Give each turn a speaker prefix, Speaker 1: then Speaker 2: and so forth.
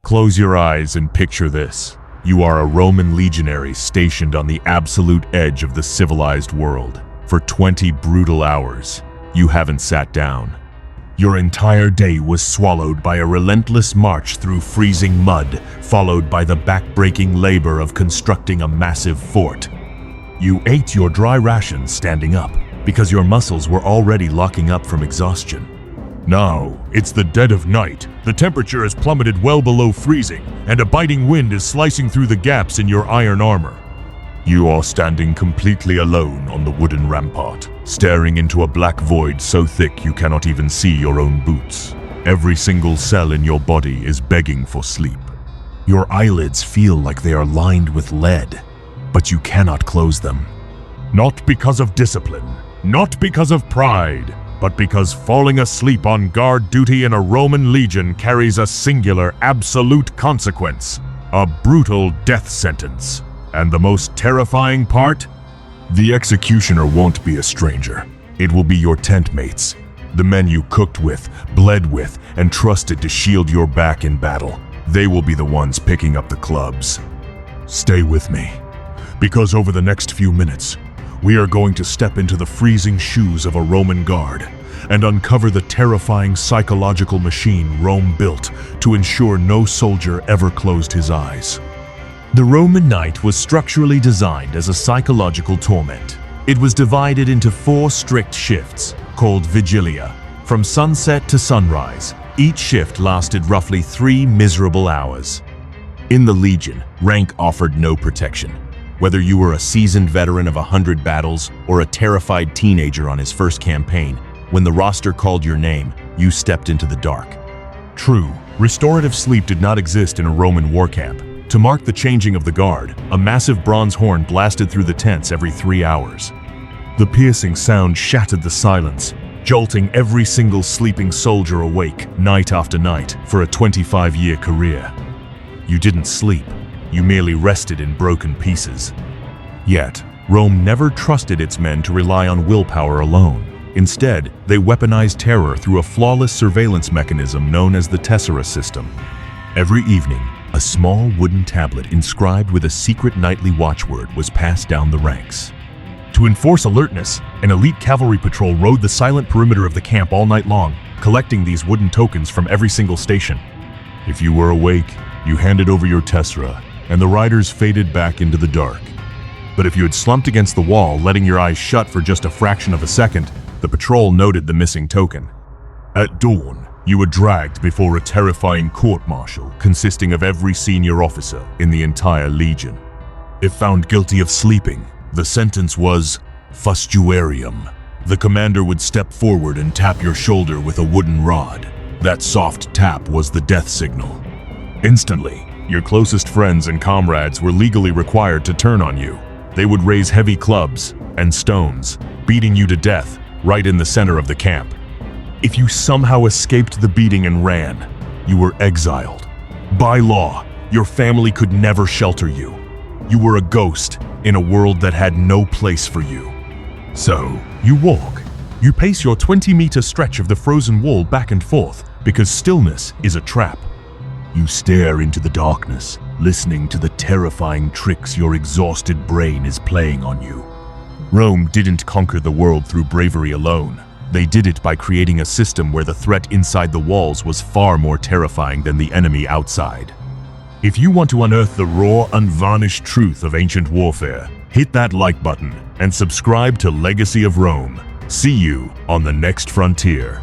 Speaker 1: Close your eyes and picture this. You are a Roman legionary stationed on the absolute edge of the civilized world. For 20 brutal hours, you haven't sat down. Your entire day was swallowed by a relentless march through freezing mud, followed by the back-breaking labor of constructing a massive fort. You ate your dry rations standing up, because your muscles were already locking up from exhaustion. Now, it's the dead of night. The temperature has plummeted well below freezing, and a biting wind is slicing through the gaps in your iron armor. You are standing completely alone on the wooden rampart, staring into a black void so thick you cannot even see your own boots. Every single cell in your body is begging for sleep. Your eyelids feel like they are lined with lead, but you cannot close them. Not because of discipline, not because of pride, but because falling asleep on guard duty in a Roman legion carries a singular, absolute consequence: a brutal death sentence. And the most terrifying part? The executioner won't be a stranger. It will be your tent mates, the men you cooked with, bled with, and trusted to shield your back in battle. They will be the ones picking up the clubs. Stay with me, because over the next few minutes, we are going to step into the freezing shoes of a Roman guard and uncover the terrifying psychological machine Rome built to ensure no soldier ever closed his eyes. The Roman night was structurally designed as a psychological torment. It was divided into 4 strict shifts, called vigilia. From sunset to sunrise, each shift lasted roughly 3 miserable hours. In the Legion, rank offered no protection. Whether you were a seasoned veteran of 100 battles or a terrified teenager on his first campaign, when the roster called your name, you stepped into the dark. True, restorative sleep did not exist in a Roman war camp. To mark the changing of the guard, a massive bronze horn blasted through the tents every 3 hours. The piercing sound shattered the silence, jolting every single sleeping soldier awake night after night for a 25-year career. You didn't sleep, you merely rested in broken pieces. Yet, Rome never trusted its men to rely on willpower alone. Instead, they weaponized terror through a flawless surveillance mechanism known as the Tessera system. Every evening, a small wooden tablet inscribed with a secret nightly watchword was passed down the ranks. To enforce alertness, an elite cavalry patrol rode the silent perimeter of the camp all night long, collecting these wooden tokens from every single station. If you were awake, you handed over your Tessera, and the riders faded back into the dark. But if you had slumped against the wall, letting your eyes shut for just a fraction of a second, the patrol noted the missing token. At dawn, you were dragged before a terrifying court-martial consisting of every senior officer in the entire legion. If found guilty of sleeping, the sentence was Fustuarium. The commander would step forward and tap your shoulder with a wooden rod. That soft tap was the death signal. Instantly, your closest friends and comrades were legally required to turn on you. They would raise heavy clubs and stones, beating you to death right in the center of the camp. If you somehow escaped the beating and ran, you were exiled. By law, your family could never shelter you. You were a ghost in a world that had no place for you. So, you walk. You pace your 20-meter stretch of the frozen wall back and forth because stillness is a trap. You stare into the darkness, listening to the terrifying tricks your exhausted brain is playing on you. Rome didn't conquer the world through bravery alone. They did it by creating a system where the threat inside the walls was far more terrifying than the enemy outside. If you want to unearth the raw, unvarnished truth of ancient warfare, hit that like button and subscribe to Legacy of Rome. See you on the next frontier.